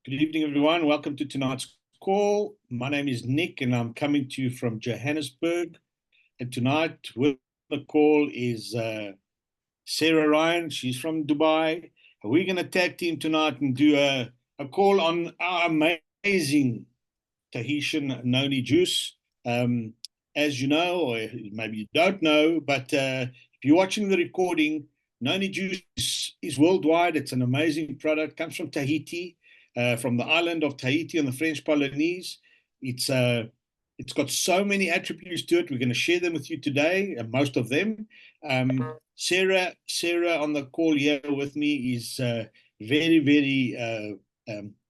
Good evening, everyone. Welcome to tonight's call. My name is Nick, and I'm coming to you from Johannesburg. And tonight, with the call is Sarah Ryan. She's from Dubai. And we're going to tag team tonight and do a call on our amazing Tahitian Noni juice. As you know, or maybe you don't know, but if you're watching the recording, Noni juice is worldwide. It's an amazing product. Comes from Tahiti, from the island of Tahiti on the French Polynesia. It's got so many attributes to it. We're going to share them with you today, most of them. Sarah on the call here with me is very, very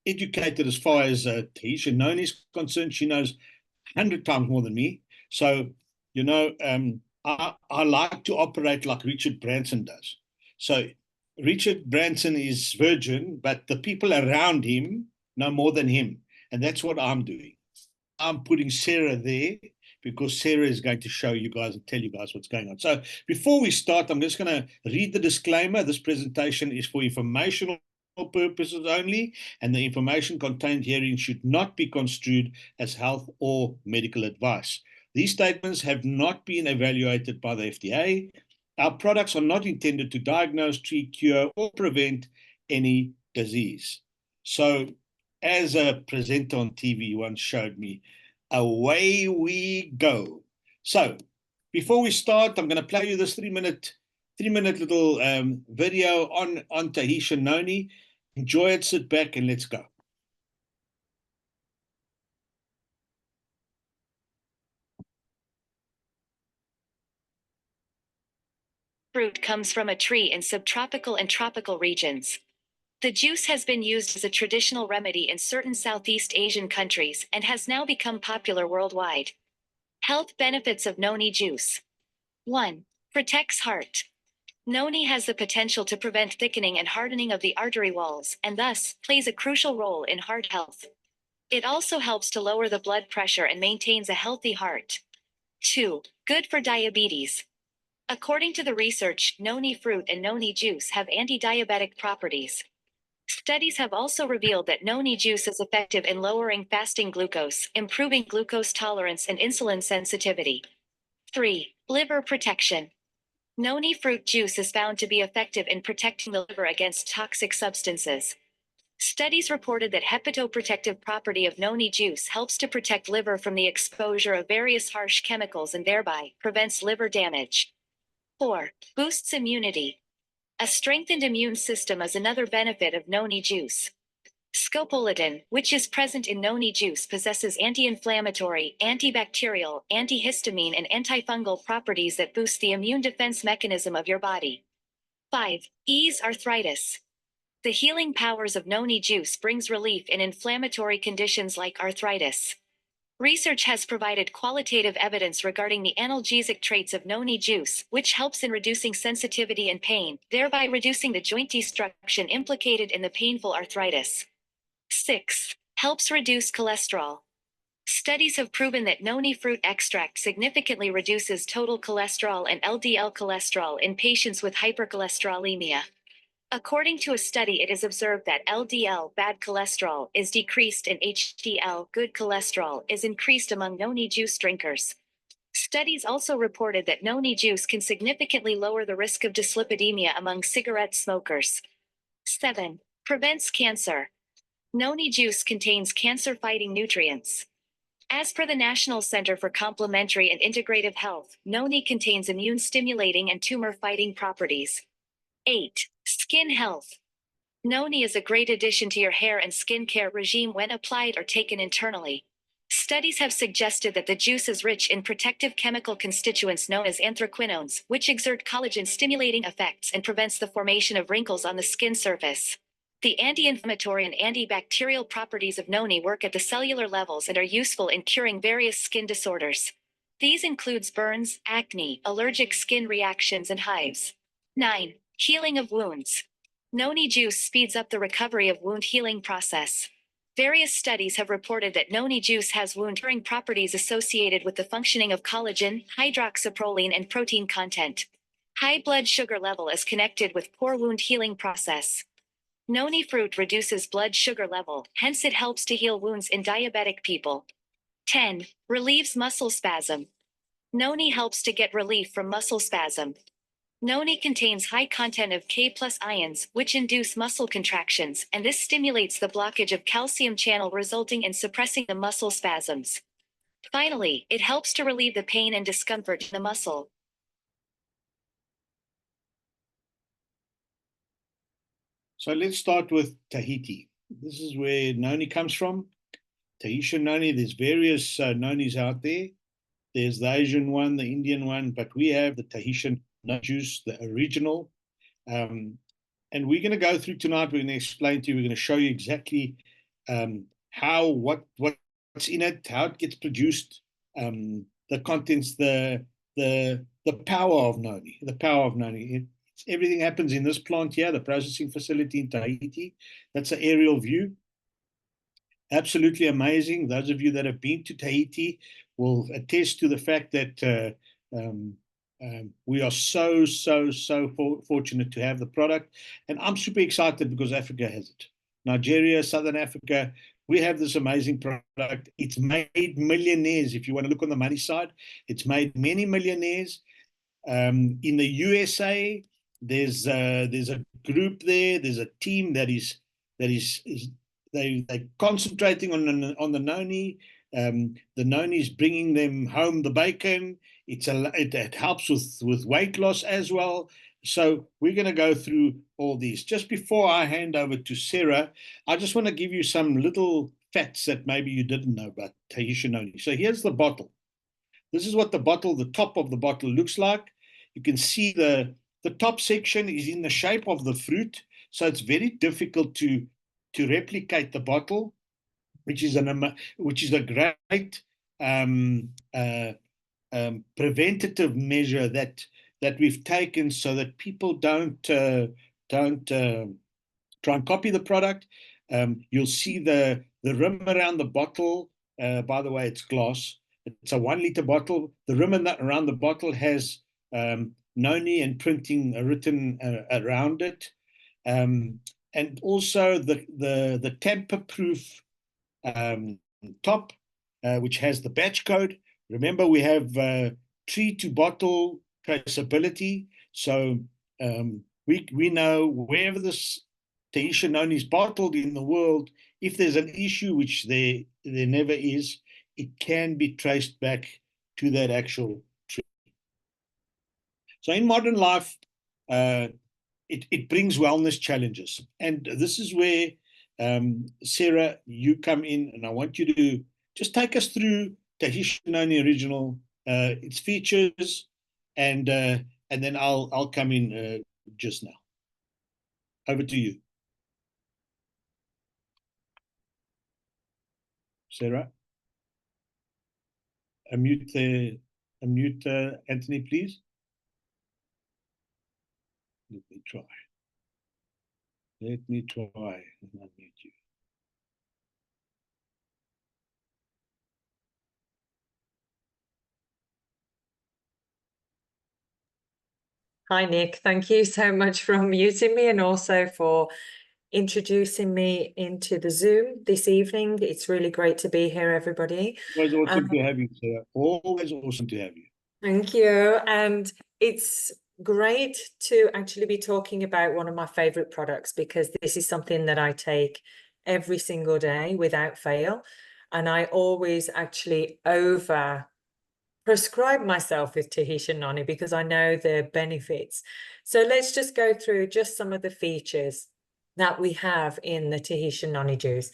educated as far as Tahitian Noni is concerned. She knows 100 times more than me. So, I like to operate like Richard Branson does. So Richard Branson is virgin, but the people around him know more than him. And that's what I'm doing. I'm putting Sarah there because Sarah is going to show you guys and tell you guys what's going on. So before we start, I'm just going to read the disclaimer. This presentation is for informational purposes only, and the information contained herein should not be construed as health or medical advice. These statements have not been evaluated by the FDA. Our products are not intended to diagnose, treat, cure, or prevent any disease. So, as a presenter on TV once showed me, away we go. So, before we start, I'm going to play you this three-minute little video on Tahitian Noni. Enjoy it, sit back, and let's go. Fruit comes from a tree in subtropical and tropical regions. The juice has been used as a traditional remedy in certain Southeast Asian countries and has now become popular worldwide. Health benefits of Noni juice. 1. Protects heart. Noni has the potential to prevent thickening and hardening of the artery walls and thus plays a crucial role in heart health. It also helps to lower the blood pressure and maintains a healthy heart. 2. Good for diabetes. According to the research, Noni fruit and Noni juice have anti-diabetic properties. Studies have also revealed that Noni juice is effective in lowering fasting glucose, improving glucose tolerance and insulin sensitivity. 3. Liver protection. Noni fruit juice is found to be effective in protecting the liver against toxic substances. Studies reported that hepatoprotective property of Noni juice helps to protect liver from the exposure of various harsh chemicals and thereby prevents liver damage. 4. Boosts immunity. A strengthened immune system is another benefit of Noni juice. Scopolamine, which is present in Noni juice, possesses anti-inflammatory, antibacterial, antihistamine and antifungal properties that boost the immune defense mechanism of your body. 5. Ease arthritis. The healing powers of Noni juice brings relief in inflammatory conditions like arthritis. Research has provided qualitative evidence regarding the analgesic traits of Noni juice, which helps in reducing sensitivity and pain, thereby reducing the joint destruction implicated in the painful arthritis. 6. Helps reduce cholesterol. Studies have proven that Noni fruit extract significantly reduces total cholesterol and LDL cholesterol in patients with hypercholesterolemia. According to a study, it is observed that LDL bad cholesterol is decreased and HDL good cholesterol is increased among Noni juice drinkers. Studies also reported that Noni juice can significantly lower the risk of dyslipidemia among cigarette smokers. 7. Prevents cancer. Noni juice contains cancer-fighting nutrients. As per the National Center for Complementary and Integrative Health, Noni contains immune-stimulating and tumor-fighting properties. 8. Skin health. Noni is a great addition to your hair and skincare regime when applied or taken internally. Studies have suggested that the juice is rich in protective chemical constituents known as anthraquinones, which exert collagen-stimulating effects and prevents the formation of wrinkles on the skin surface. The anti-inflammatory and antibacterial properties of Noni work at the cellular levels and are useful in curing various skin disorders. These include burns, acne, allergic skin reactions, and hives. 9. Healing of wounds. Noni juice speeds up the recovery of wound healing process. Various studies have reported that Noni juice has wound-curing properties associated with the functioning of collagen, hydroxyproline, and protein content. High blood sugar level is connected with poor wound healing process. Noni fruit reduces blood sugar level, hence it helps to heal wounds in diabetic people. 10. Relieves muscle spasm. Noni helps to get relief from muscle spasm. Noni contains high content of K plus ions, which induce muscle contractions, and this stimulates the blockage of calcium channel, resulting in suppressing the muscle spasms. Finally, it helps to relieve the pain and discomfort in the muscle. So let's start with Tahiti. This is where Noni comes from. Tahitian Noni, there's various Nonis out there. There's the Asian one, the Indian one, but we have the Tahitian Noni juice, the original. And we're going to go through tonight. We're going to explain to you. We're going to show you exactly what's in it, how it gets produced, the contents, the power of Noni, the power of Noni. Everything happens in this plant here, the processing facility in Tahiti. That's an aerial view. Absolutely amazing. Those of you that have been to Tahiti will attest to the fact that we are so fortunate to have the product. And I'm super excited because Africa has it. Nigeria, Southern Africa, we have this amazing product. It's made millionaires. If you want to look on the money side, it's made many millionaires. In the USA, there's a group there. There's a team that is they're concentrating on the Noni. The Noni is bringing them home the bacon. It helps with weight loss as well. So we're going to go through all these. Just before I hand over to Sarah, I just want to give you some little facts that maybe you didn't know about Tahitian Noni. So here's the bottle. This is what the top of the bottle looks like. You can see the top section is in the shape of the fruit. So it's very difficult to replicate the bottle, which is a great preventative measure that we've taken so that people don't try and copy the product. You'll see the rim around the bottle. By the way, it's glass. It's a 1 liter bottle. The rim around the bottle has Noni and printing written around it. And also the tamper-proof top, which has the batch code. Remember, we have tree to bottle traceability. So we know wherever this Tahitian Noni is bottled in the world, if there's an issue, which there never is, it can be traced back to that actual tree. So in modern life, it brings wellness challenges. And this is where, Sarah, you come in, and I want you to just take us through Tahitian Noni Original, its features, and then I'll come in just now. Over to you, Sarah. Unmute Anthony, please. Let me try and unmute you. Hi, Nick. Thank you so much for unmuting me and also for introducing me into the Zoom this evening. It's really great to be here, everybody. Always awesome to have you, Sarah. Always awesome to have you. Thank you. And it's great to actually be talking about one of my favorite products, because this is something that I take every single day without fail. And I always actually prescribe myself with Tahitian Noni because I know the benefits. So let's just go through just some of the features that we have in the Tahitian Noni juice.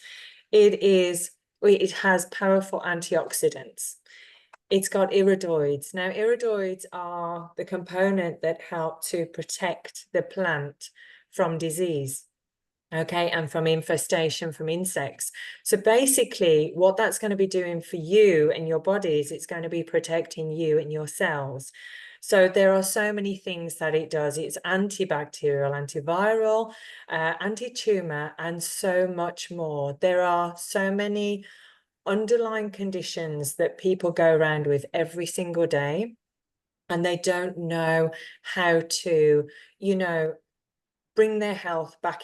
It has powerful antioxidants. It's got iridoids. Now, iridoids are the component that help to protect the plant from disease. Okay, and from infestation from insects. So basically, what that's going to be doing for you and your body is it's going to be protecting you and your cells. So there are so many things that it does. It's antibacterial, antiviral, anti-tumor, and so much more. There are so many underlying conditions that people go around with every single day, and they don't know how to, bring their health back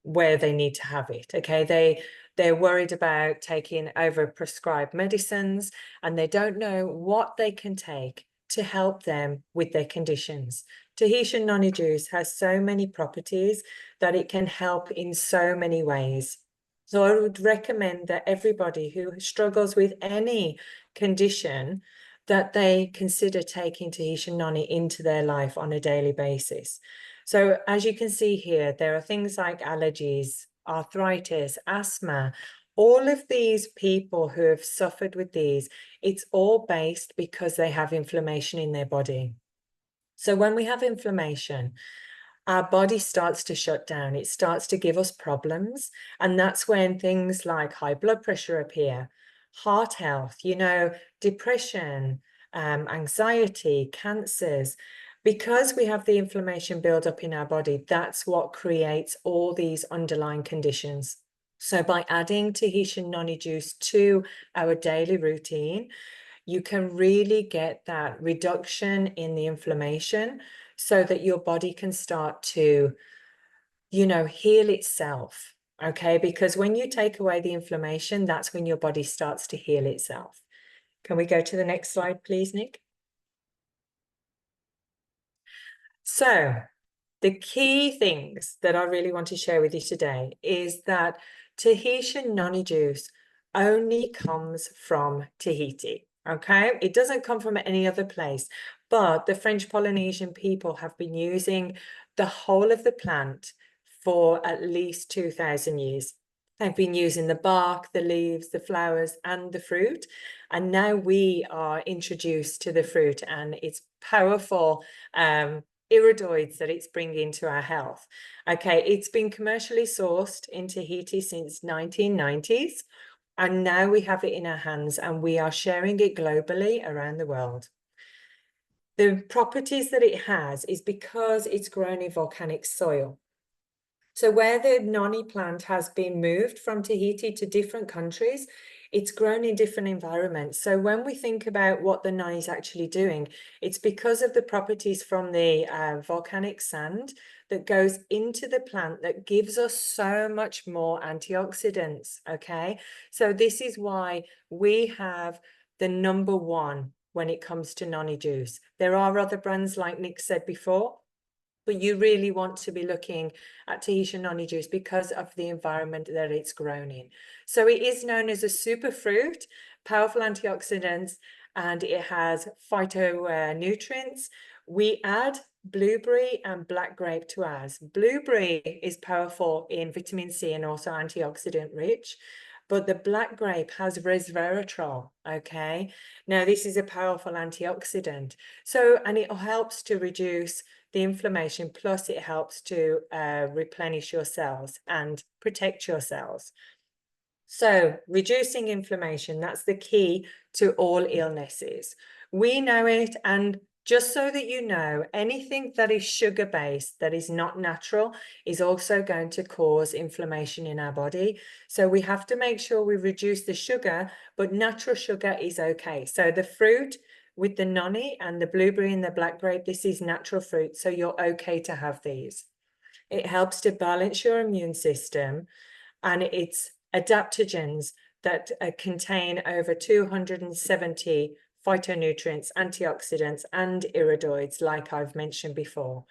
where they need to have it. Okay, they're worried about taking over prescribed medicines, and they don't know what they can take to help them with their conditions. Tahitian noni juice has so many properties that it can help in so many ways. So I would recommend that everybody who struggles with any condition, that they consider taking Tahitian noni into their life on a daily basis. So as you can see here, there are things like allergies, arthritis, asthma. All of these people who have suffered with these, it's all based because they have inflammation in their body. So when we have inflammation, our body starts to shut down. It starts to give us problems. And that's when things like high blood pressure appear, heart health, depression, anxiety, cancers. Because we have the inflammation build up in our body, that's what creates all these underlying conditions. So by adding Tahitian noni juice to our daily routine, you can really get that reduction in the inflammation so that your body can start to, heal itself. Okay, because when you take away the inflammation, that's when your body starts to heal itself. Can we go to the next slide, please, Nic? So the key things that I really want to share with you today is that Tahitian noni juice only comes from Tahiti. Okay, it doesn't come from any other place, but the French Polynesian people have been using the whole of the plant for at least 2,000 years. They've been using the bark, the leaves, the flowers, and the fruit. And now we are introduced to the fruit and its powerful iridoids that it's bringing to our health. Okay, it's been commercially sourced in Tahiti since 1990s. And now we have it in our hands and we are sharing it globally around the world. The properties that it has is because it's grown in volcanic soil. So where the noni plant has been moved from Tahiti to different countries, it's grown in different environments. So when we think about what the noni is actually doing, it's because of the properties from the volcanic sand that goes into the plant that gives us so much more antioxidants, okay? So this is why we have the number one when it comes to noni juice. There are other brands, like Nic said before, but you really want to be looking at Tahitian noni juice because of the environment that it's grown in. So it is known as a superfruit, powerful antioxidants, and it has phytonutrients. We add blueberry and black grape to ours. Blueberry is powerful in vitamin C and also antioxidant rich, but the black grape has resveratrol, okay? Now, this is a powerful antioxidant. So, and it helps to reduce the inflammation, plus it helps to replenish your cells and protect your cells. So reducing inflammation, that's the key to all illnesses. We know it, and just so that you know, anything that is sugar-based, that is not natural, is also going to cause inflammation in our body. So we have to make sure we reduce the sugar, but natural sugar is okay. So the fruit with the noni and the blueberry and the black grape, this is natural fruit, so you're okay to have these. It helps to balance your immune system, and it's adaptogens that contain over 270 phytonutrients, antioxidants, and iridoids, like I've mentioned before.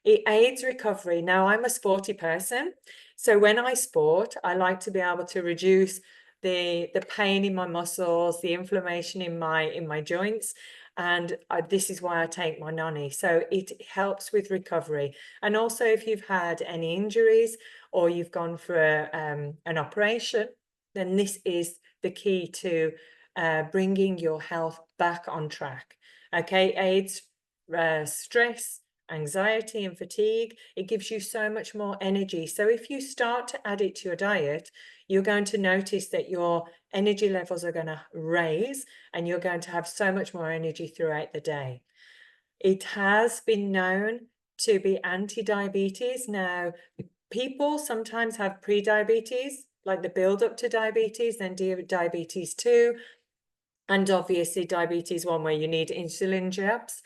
It aids recovery. Now, I'm a sporty person, so when I sport, I like to be able to reduce the pain in my muscles, the inflammation in my joints, and this is why I take my noni. So it helps with recovery. And also, if you've had any injuries or you've gone for an operation, then this is the key to bringing your health back on track. Okay, aids stress, anxiety, and fatigue. It gives you so much more energy. So if you start to add it to your diet, you're going to notice that your energy levels are going to raise and you're going to have so much more energy throughout the day. It has been known to be anti-diabetes. Now, people sometimes have pre-diabetes, like the build up to diabetes, then diabetes 2, and obviously diabetes 1 where you need insulin jabs.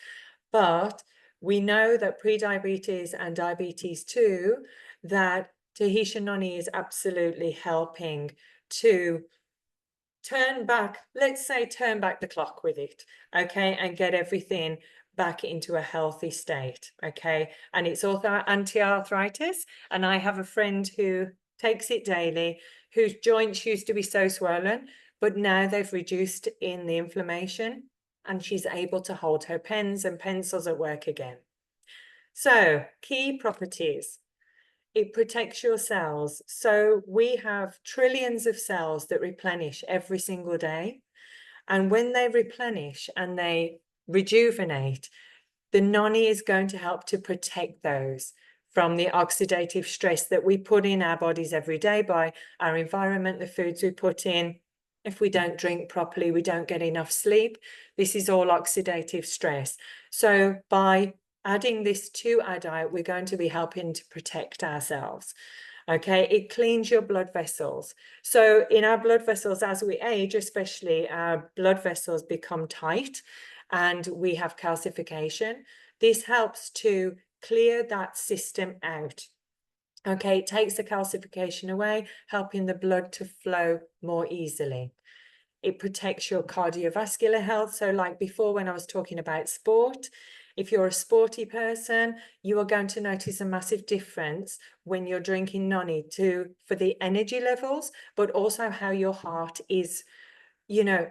But We know that pre-diabetes and diabetes too, that Tahitian Noni is absolutely helping to turn back the clock with it, okay, and get everything back into a healthy state, okay. And it's also anti-arthritis, and I have a friend who takes it daily, whose joints used to be so swollen, but now they've reduced in the inflammation, and she's able to hold her pens and pencils at work again. So, key properties. It protects your cells. So we have trillions of cells that replenish every single day. And when they replenish and they rejuvenate, the noni is going to help to protect those from the oxidative stress that we put in our bodies every day by our environment, the foods we put in. If we don't drink properly, we don't get enough sleep. This is all oxidative stress. So by adding this to our diet, we're going to be helping to protect ourselves. Okay, it cleans your blood vessels. So in our blood vessels, as we age, especially, our blood vessels become tight and we have calcification. This helps to clear that system out. Okay, it takes the calcification away, helping the blood to flow more easily. It protects your cardiovascular health. So like before, when I was talking about sport, if you're a sporty person, you are going to notice a massive difference when you're drinking noni for the energy levels, but also how your heart is, you know,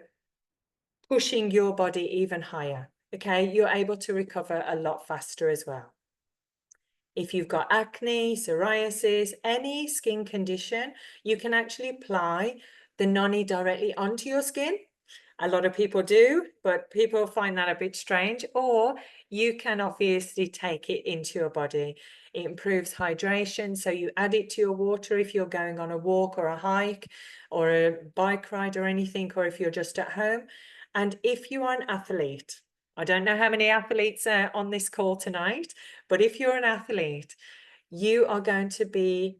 pushing your body even higher. Okay, you're able to recover a lot faster as well. If you've got acne, psoriasis, any skin condition, you can actually apply the noni directly onto your skin. A lot of people do, but people find that a bit strange. Or you can obviously take it into your body. It improves hydration. So you add it to your water if you're going on a walk or a hike or a bike ride or anything, or if you're just at home. And if you are an athlete, I don't know how many athletes are on this call tonight, but if you're an athlete, you are going to be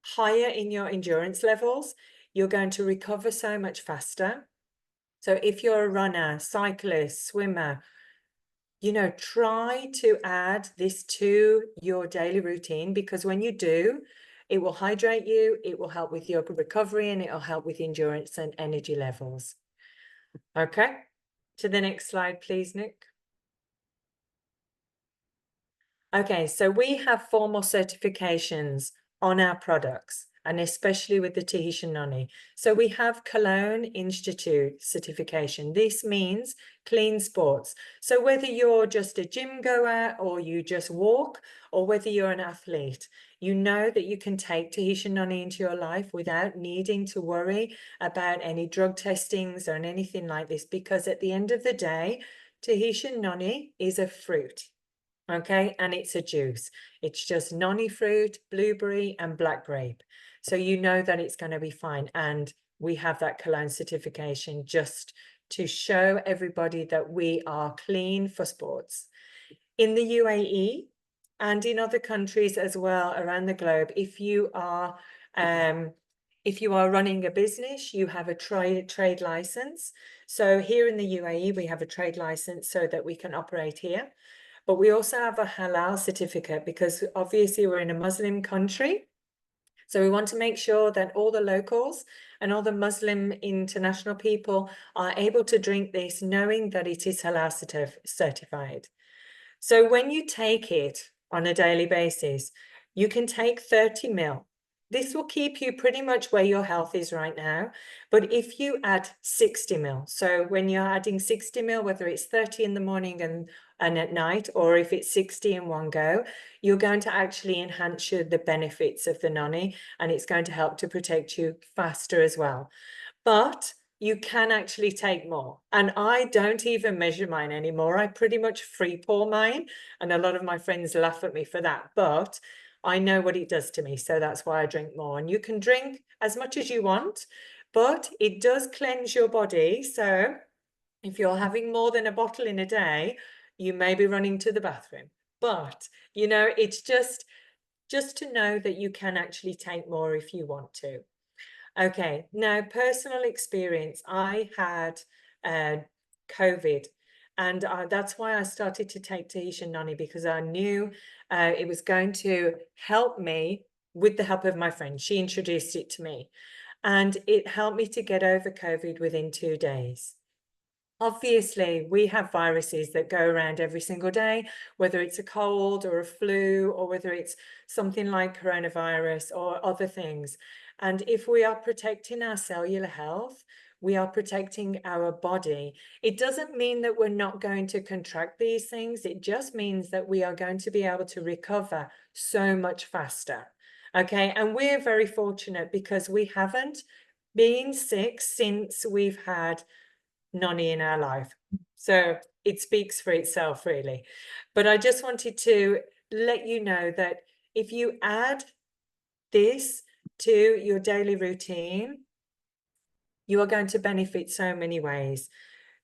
higher in your endurance levels. You're going to recover so much faster. So if you're a runner, cyclist, swimmer, you know, try to add this to your daily routine, because when you do, it will hydrate you, it will help with your recovery, and it'll help with endurance and energy levels. Okay, to the next slide, please, Nick. Okay, so we have formal certifications on our products, and especially with the Tahitian Noni. So we have Cologne Institute certification. This means clean sports. So whether you're just a gym goer or you just walk, or whether you're an athlete, you know that you can take Tahitian Noni into your life without needing to worry about any drug testings or anything like this, because at the end of the day, Tahitian Noni is a fruit. Okay, and it's a juice. It's just noni fruit, blueberry, and black grape. So you know that it's going to be fine. And we have that Cologne certification just to show everybody that we are clean for sports. In the UAE and in other countries as well around the globe, if you are running a business, you have a trade license. So here in the UAE, we have a trade license so that we can operate here. But we also have a halal certificate, because obviously we're in a Muslim country. So we want to make sure that all the locals and all the Muslim international people are able to drink this, knowing that it is halal certified. So when you take it on a daily basis, you can take 30 ml. This will keep you pretty much where your health is right now. But if you add 60 ml, so when you're adding 60 ml, whether it's 30 in the morning and at night, or if it's 60 in one go, you're going to actually enhance the benefits of the noni, and it's going to help to protect you faster as well. But you can actually take more. And I don't even measure mine anymore. I pretty much free pour mine. And a lot of my friends laugh at me for that. But I know what it does to me. So that's why I drink more. And you can drink as much as you want, but it does cleanse your body. So if you're having more than a bottle in a day, you may be running to the bathroom. But, you know, it's just to know that you can actually take more if you want to. Okay, now personal experience. I had COVID, And that's why I started to take Tahitian Noni, because I knew it was going to help me with the help of my friend. She introduced it to me, and it helped me to get over COVID within 2 days. Obviously, we have viruses that go around every single day, whether it's a cold or a flu, or whether it's something like coronavirus or other things. And if we are protecting our cellular health, we are protecting our body. It doesn't mean that we're not going to contract these things. It just means that we are going to be able to recover so much faster. Okay, and we're very fortunate because we haven't been sick since we've had Noni in our life. So it speaks for itself, really. But I just wanted to let you know that if you add this to your daily routine, you are going to benefit so many ways.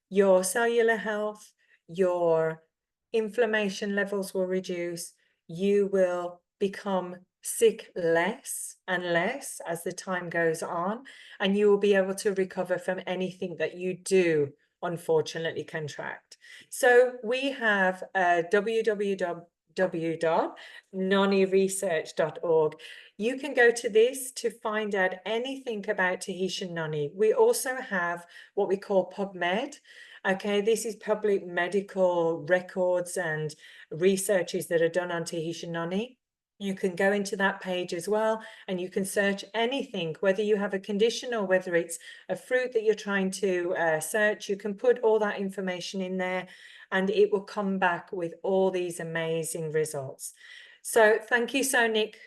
Your cellular health, your inflammation levels will reduce, you will become sick less and less as the time goes on, and you will be able to recover from anything that you do unfortunately contract. So we have www.noniresearch.org. You can go to this to find out anything about Tahitian Noni. We also have what we call PubMed. Okay, this is public medical records and researches that are done on Tahitian Noni. You can go into that page as well, and you can search anything, whether you have a condition or whether it's a fruit that you're trying to search. You can put all that information in there, and it will come back with all these amazing results. So thank you so, Nic,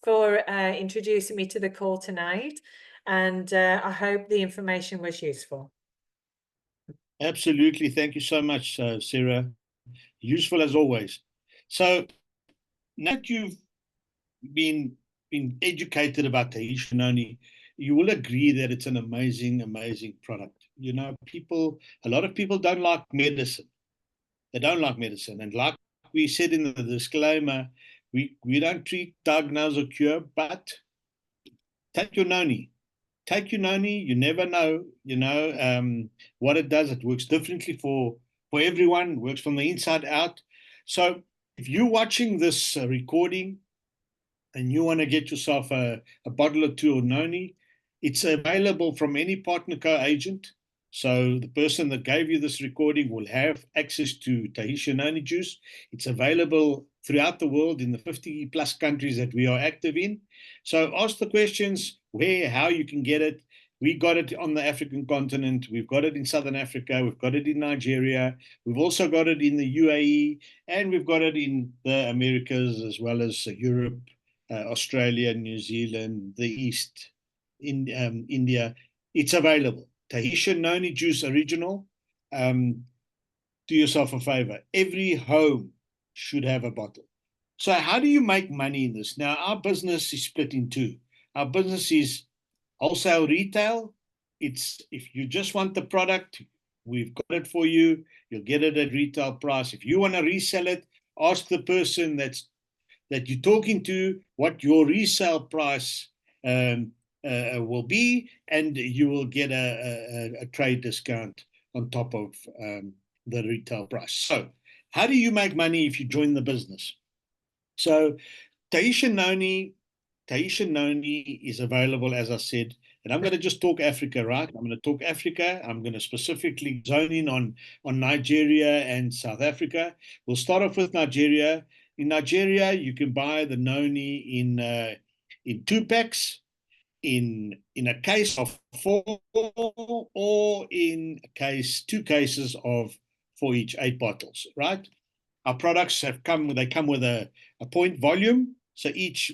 for introducing me to the call tonight, and I hope the information was useful. Absolutely. Thank you so much, Sarah. Useful as always. So now that you've been educated about Tahitian Noni, you will agree that it's an amazing, amazing product. You know, a lot of people don't like medicine. They don't like medicine. And like we said in the disclaimer, we don't treat, diagnose, or cure, but take your Noni. Take your Noni. You never know, what it does. It works differently for everyone, works from the inside out. So if you're watching this recording and you want to get yourself a bottle or two of Noni, it's available from any partner co-agent. So the person that gave you this recording will have access to Tahitian Noni juice. It's available throughout the world in the 50 plus countries that we are active in. So ask the questions, where, how you can get it. We got it on the African continent. We've got it in Southern Africa. We've got it in Nigeria. We've also got it in the UAE, and we've got it in the Americas as well as Europe, Australia, New Zealand, the East, in India. It's available. Tahitian Noni Juice Original. Do yourself a favor. Every home should have a bottle. So how do you make money in this? Now, our business is split in two. Our business is wholesale retail. It's if you just want the product, we've got it for you. You'll get it at retail price. If you want to resell it, ask the person that you're talking to what your resale price will be, and you will get a trade discount on top of the retail price. So how do you make money if you join the business? So Tahitian Noni is available, as I said, and I'm going to just talk Africa, right? I'm going to talk Africa. I'm going to specifically zone in on Nigeria and South Africa. We'll start off with Nigeria. In Nigeria, you can buy the Noni in 2 packs, in a case of 4, or in 2 cases of 4 each, 8 bottles, right? Our products come with a point volume. So each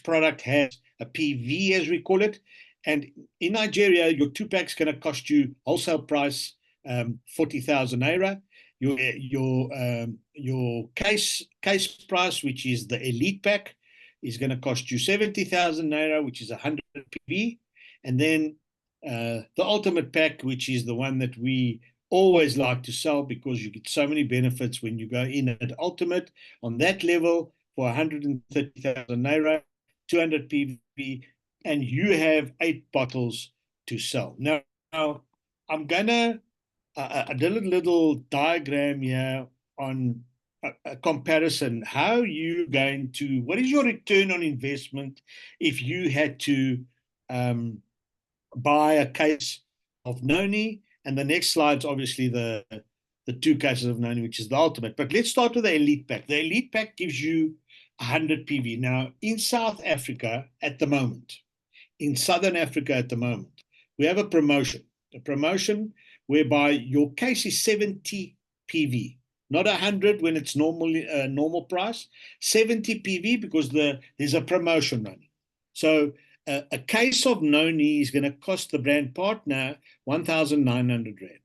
product has a PV, as we call it. And in Nigeria, your 2 packs going to cost you wholesale price 40,000 naira. Your case price, which is the elite pack, is going to cost you 70,000 naira, which is 100 PV. And then the ultimate pack, which is the one that we always like to sell because you get so many benefits when you go in at ultimate on that level for 130,000 naira, 200 PV, and you have 8 bottles to sell. Now I'm gonna I did a little diagram here on a comparison. How you going to, what is your return on investment if you had to buy a case of Noni? And the next slide's obviously the 2 cases of Noni, which is the ultimate. But let's start with the Elite Pack. The Elite Pack gives you 100 PV. Now, in South Africa at the moment, in Southern Africa at the moment, we have a promotion whereby your case is 70 PV, not 100 when it's normally normal price, 70 PV because there's a promotion running. So a case of Noni is going to cost the brand partner 1,900 Rand.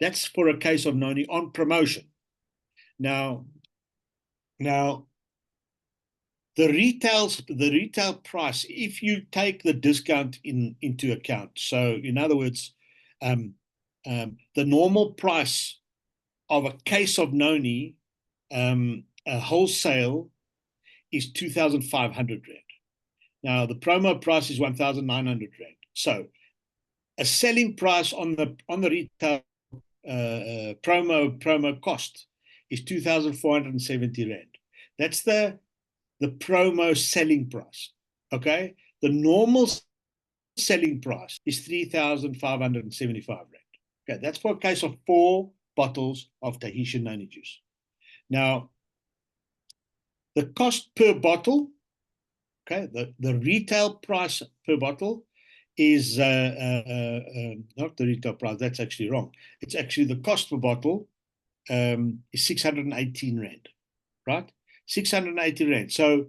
That's for a case of Noni on promotion. Now, the retail price, if you take the discount into account, so in other words, the normal price of a case of Noni, a wholesale, is 2,500 Rand. Now the promo price is 1,900 Rand. So a selling price on the retail promo cost is 2,470 Rand. That's the promo selling price. Okay, the normal selling price is 3,575 Rand. Okay, that's for a case of 4 bottles of Tahitian Noni juice. Now, the cost per bottle, okay, the retail price per bottle is not the retail price. That's actually wrong. It's actually the cost per bottle is 618 Rand, right? 680 Rand. So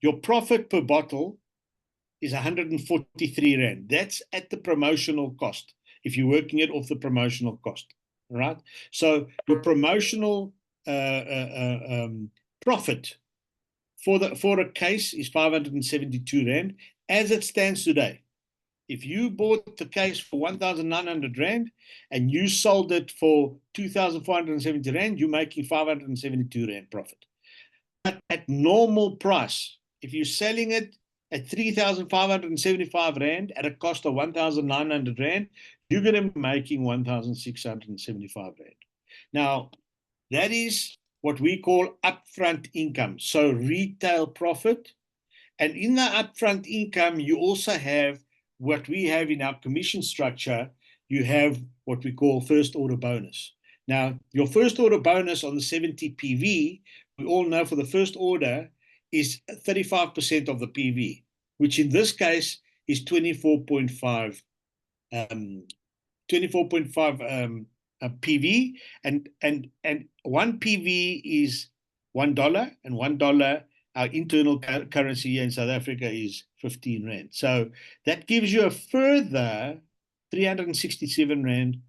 your profit per bottle is 143 Rand. That's at the promotional cost, if you're working it off the promotional cost, right? So your promotional profit for a case is 572 Rand as it stands today. If you bought the case for 1,900 Rand and you sold it for 2,470 Rand, you're making 572 Rand profit. But at normal price, if you're selling it at 3,575 Rand at a cost of 1,900 Rand, you're going to be making 1,675 Rand. Now, that is what we call upfront income, so retail profit. And in the upfront income, you also have what we have in our commission structure. You have what we call first order bonus. Now, your first order bonus on the 70 PV, we all know for the first order, is 35% of the PV, which in this case is 24.5 PV, and 1 PV is $1, and $1, our internal currency here in South Africa, is 15 Rand. So that gives you a further 367 Rand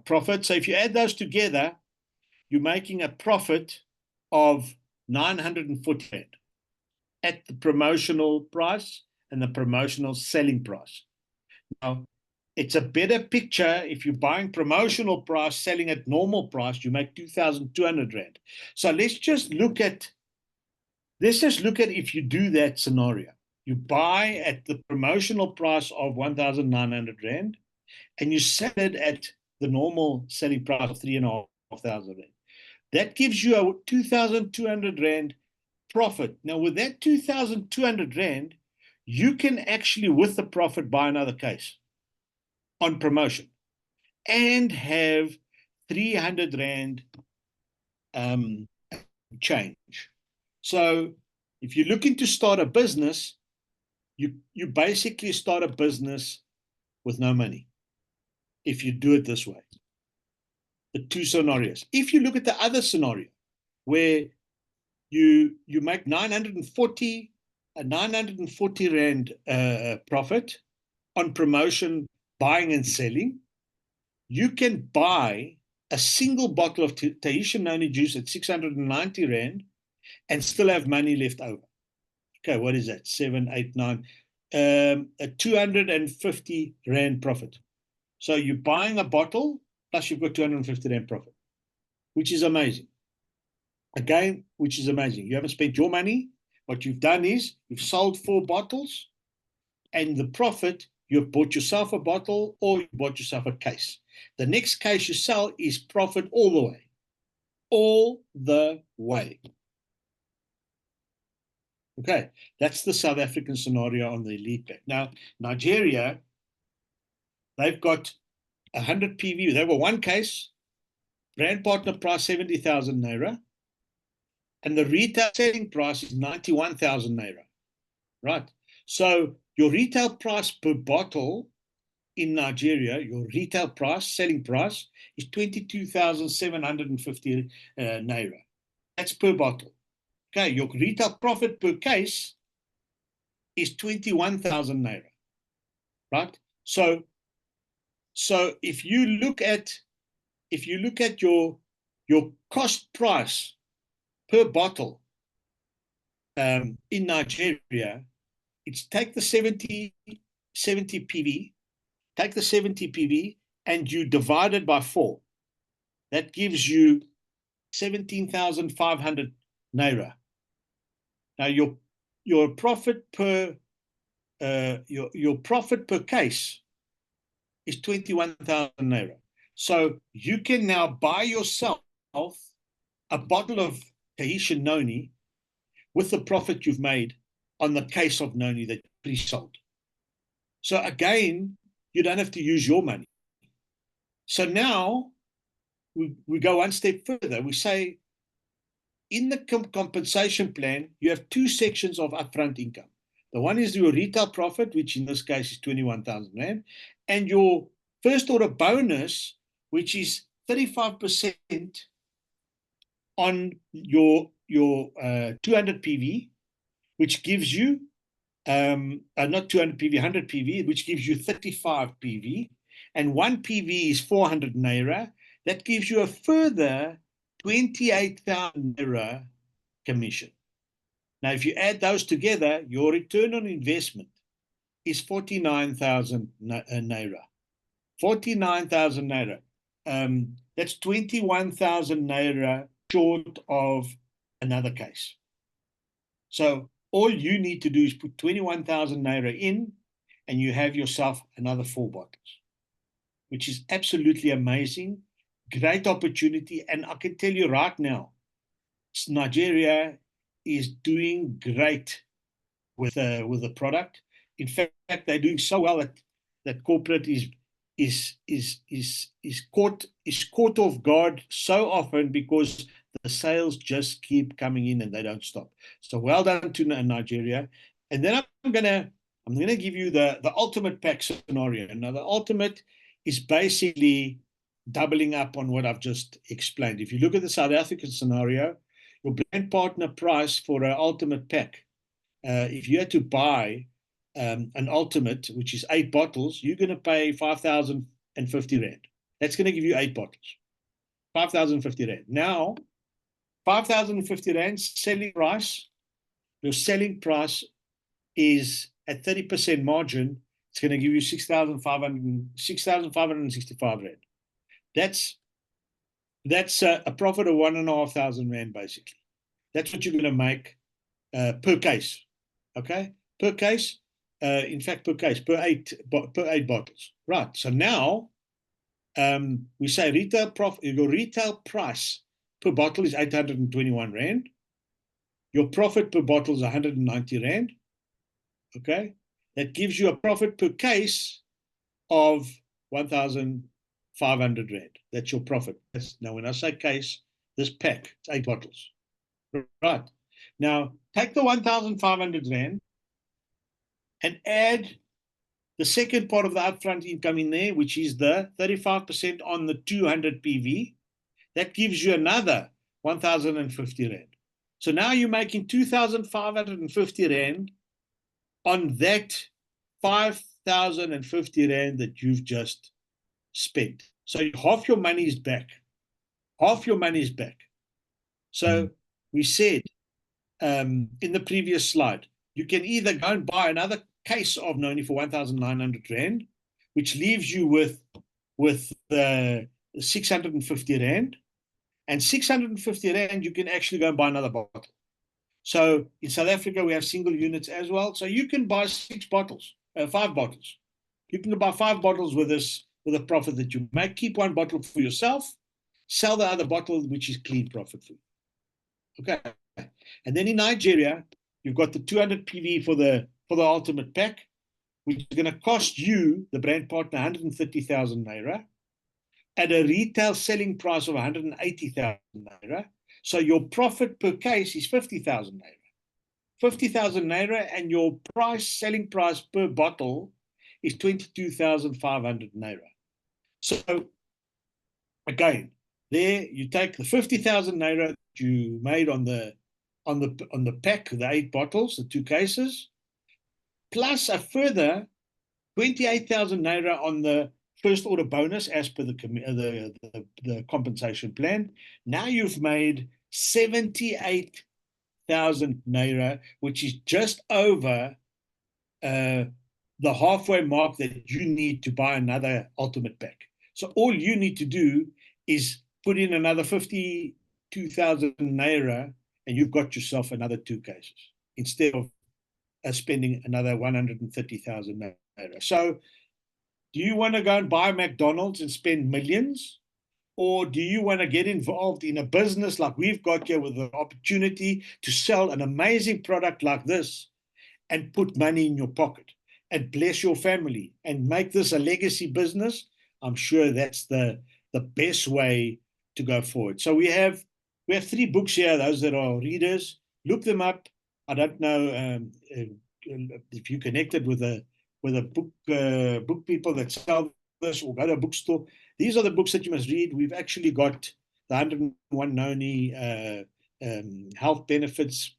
profit. So if you add those together, you're making a profit of 940 Rand at the promotional price and the promotional selling price. Now, it's a better picture if you're buying promotional price, selling at normal price, you make 2,200 Rand. So let's just look at if you do that scenario. You buy at the promotional price of 1,900 Rand and you sell it at the normal selling price of 3,500 Rand. That gives you a 2,200 Rand profit. Now, with that 2,200 Rand, you can actually, with the profit, buy another case on promotion and have 300 Rand change. So if you're looking to start a business, you basically start a business with no money if you do it this way. The 2 scenarios. If you look at the other scenario where you make 940 Rand profit on promotion, buying and selling, you can buy a single bottle of Tahitian Noni juice at 690 Rand and still have money left over. Okay, what is that? 7, 8, 9. A 250 Rand profit. So you're buying a bottle, plus you've got 250 Rand profit, which is amazing. Again, which is amazing. You haven't spent your money. What you've done is you've sold 4 bottles, and the profit you've bought yourself a bottle or you bought yourself a case. The next case you sell is profit all the way. All the way. Okay, that's the South African scenario on the elite pack. Now, Nigeria, they've got 100 PV. They were one case, brand partner price 70,000 Naira, and the retail selling price is 91,000 Naira. Right. So your retail price per bottle in Nigeria, your retail price, selling price, is 22,750 Naira. That's per bottle. Okay, your retail profit per case is 21,000 Naira. Right? So if you look at your cost price per bottle in Nigeria, it's take the 70 PV, take the 70 PV and you divide it by 4. That gives you 17,500 Naira. Now your profit per your profit per case is 21,000 Naira. So you can now buy yourself a bottle of Tahitian Noni with the profit you've made on the case of Noni that you pre-sold. So again, you don't have to use your money. So now we go one step further. We say in the compensation plan, you have 2 sections of upfront income. The one is your retail profit, which in this case is 21,000 Rand, and your first order bonus, which is 35% on your 200 PV, which gives you not 200 PV, 100 PV, which gives you 35 PV, and 1 PV is 400 Naira. That gives you a further 28,000 Naira commission. Now, if you add those together, your return on investment is 49,000 Naira. 49,000 Naira. That's 21,000 Naira short of another case. So all you need to do is put 21,000 Naira in, and you have yourself another 4 bottles, which is absolutely amazing. Great opportunity. And I can tell you right now, Nigeria is doing great with the product. In fact, they're doing so well that corporate is caught off guard so often because the sales just keep coming in and they don't stop. So well done to Nigeria. And then I'm gonna give you the ultimate pack scenario. Now the ultimate is basically doubling up on what I've just explained. If you look at the South African scenario, your brand partner price for an ultimate pack, if you had to buy an ultimate, which is 8 bottles, you're going to pay 5,050 Rand. That's going to give you 8 bottles. 5,050 Rand. Now, 5,050 Rand selling price, your selling price is at 30% margin. It's going to give you 6,565 Rand. That's a profit of 1,500 Rand, basically. That's what you're going to make per case. Okay? Per case. In fact, per case, per eight bottles. Right. So now we say your retail price per bottle is 821 Rand. Your profit per bottle is 190 Rand. Okay. That gives you a profit per case of 1,500 Rand. That's your profit. Now, when I say case, this pack, it's 8 bottles. Right. Now, take the 1,500 Rand and add the second part of the upfront income in there, which is the 35% on the 200 PV. That gives you another 1,050 Rand. So now you're making 2,550 Rand on that 5,050 Rand that you've just spent. So half your money is back. Half your money is back. So we said in the previous slide, you can either go and buy another case of Noni for 1,900 Rand, which leaves you with 650 Rand. And 650 Rand, you can actually go and buy another bottle. So in South Africa, we have single units as well. So you can buy 5 bottles. You can buy 5 bottles with this, with a profit that you make. Keep 1 bottle for yourself. Sell the other bottle, which is clean profit for you. Okay. And then in Nigeria, you've got the 200 PV for the ultimate pack, which is going to cost you, the brand partner, 130,000 naira at a retail selling price of 180,000 naira. So your profit per case is 50,000 naira. 50,000 naira, and your selling price per bottle is 22,500 naira. So again, there you take the 50,000 naira that you made on the pack, the 8 bottles, the 2 cases, plus a further 28,000 naira on the first order bonus as per the compensation plan. Now you've made 78,000 naira, which is just over the halfway mark that you need to buy another ultimate pack. So all you need to do is put in another 52,000 naira, and you've got yourself another 2 cases instead of spending another 130,000 naira. So do you want to go and buy McDonald's and spend millions? Or do you want to get involved in a business like we've got here with the opportunity to sell an amazing product like this and put money in your pocket and bless your family and make this a legacy business? I'm sure that's the best way to go forward. So we have 3 books here, those that are readers. Look them up. I don't know if you're connected with a book people that sell this, or go to a bookstore. These are the books that you must read. We've actually got the 101 Noni health benefits,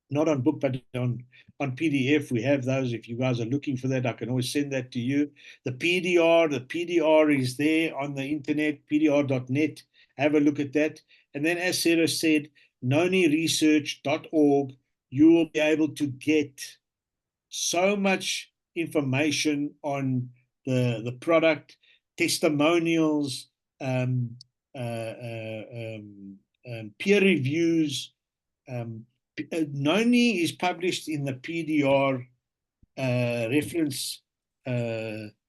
not on book, but on PDF. We have those. If you guys are looking for that, I can always send that to you. The PDR is there on the internet, pdr.net. Have a look at that. And then, as Sarah said, noniresearch.org, you will be able to get so much information on the product, testimonials, peer reviews. Noni is published in the PDR reference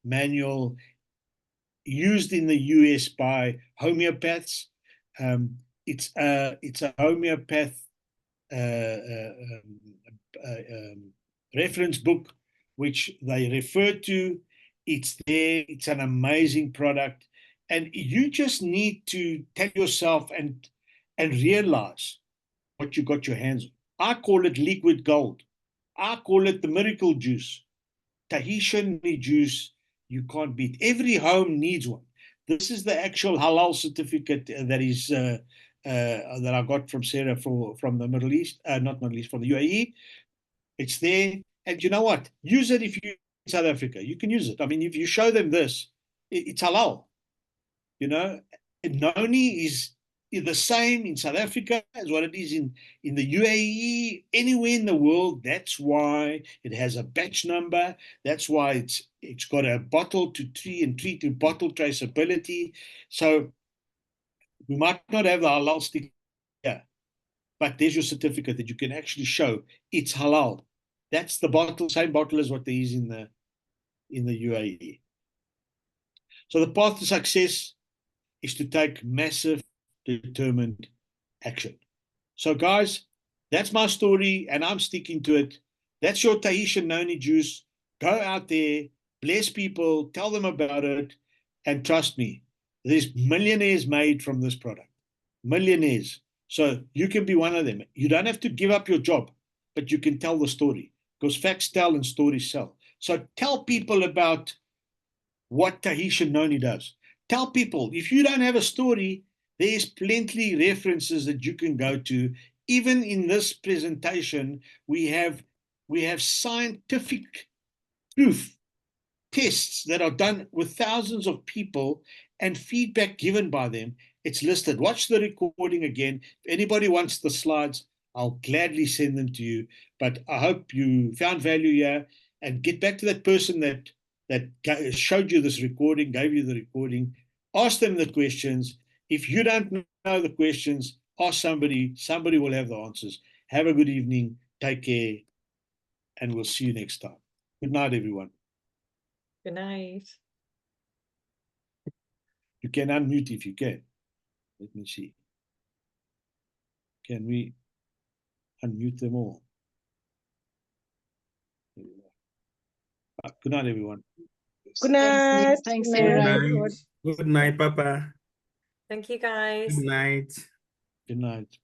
manual, used in the US by homeopaths. It's a homeopath reference book, which they refer to. It's there. It's an amazing product. And you just need to tell yourself and realize what you got your hands on. I call it liquid gold. I call it the miracle juice. Tahitian juice, you can't beat. Every home needs one. This is the actual halal certificate that is that I got from Sarah from the Middle East, not Middle East, from the UAE. It's there. And you know what? Use it if you're in South Africa. You can use it. I mean, if you show them this, it's halal. You know, and Noni is the same in South Africa as what it is in the UAE, anywhere in the world. That's why it has a batch number. That's why it's got a bottle to tree and tree to bottle traceability. So we might not have the halal sticker here, but there's your certificate that you can actually show it's halal. That's the bottle, same bottle as what there is in the UAE. So the path to success is to take massive, determined action. So guys, that's my story, and I'm sticking to it. That's your Tahitian Noni juice. Go out there, bless people, tell them about it, and trust me, there's millionaires made from this product. Millionaires. So you can be one of them. You don't have to give up your job, but you can tell the story, because facts tell and stories sell. So tell people about what Tahitian Noni does. Tell people, if you don't have a story, there's plenty references that you can go to. Even in this presentation, we have scientific proof, tests that are done with thousands of people and feedback given by them. It's listed. Watch the recording again. If anybody wants the slides, I'll gladly send them to you. But I hope you found value here, and get back to that person that showed you this recording, gave you the recording. Ask them the questions. If you don't know the questions, ask somebody. Somebody will have the answers. Have a good evening. Take care. And we'll see you next time. Good night, everyone. Good night. You can unmute if you can. Let me see. Can we unmute them all? Good night, everyone. Good night. Thanks, Good Sarah. night. Good night, Papa. Thank you, guys. Good night. Good night.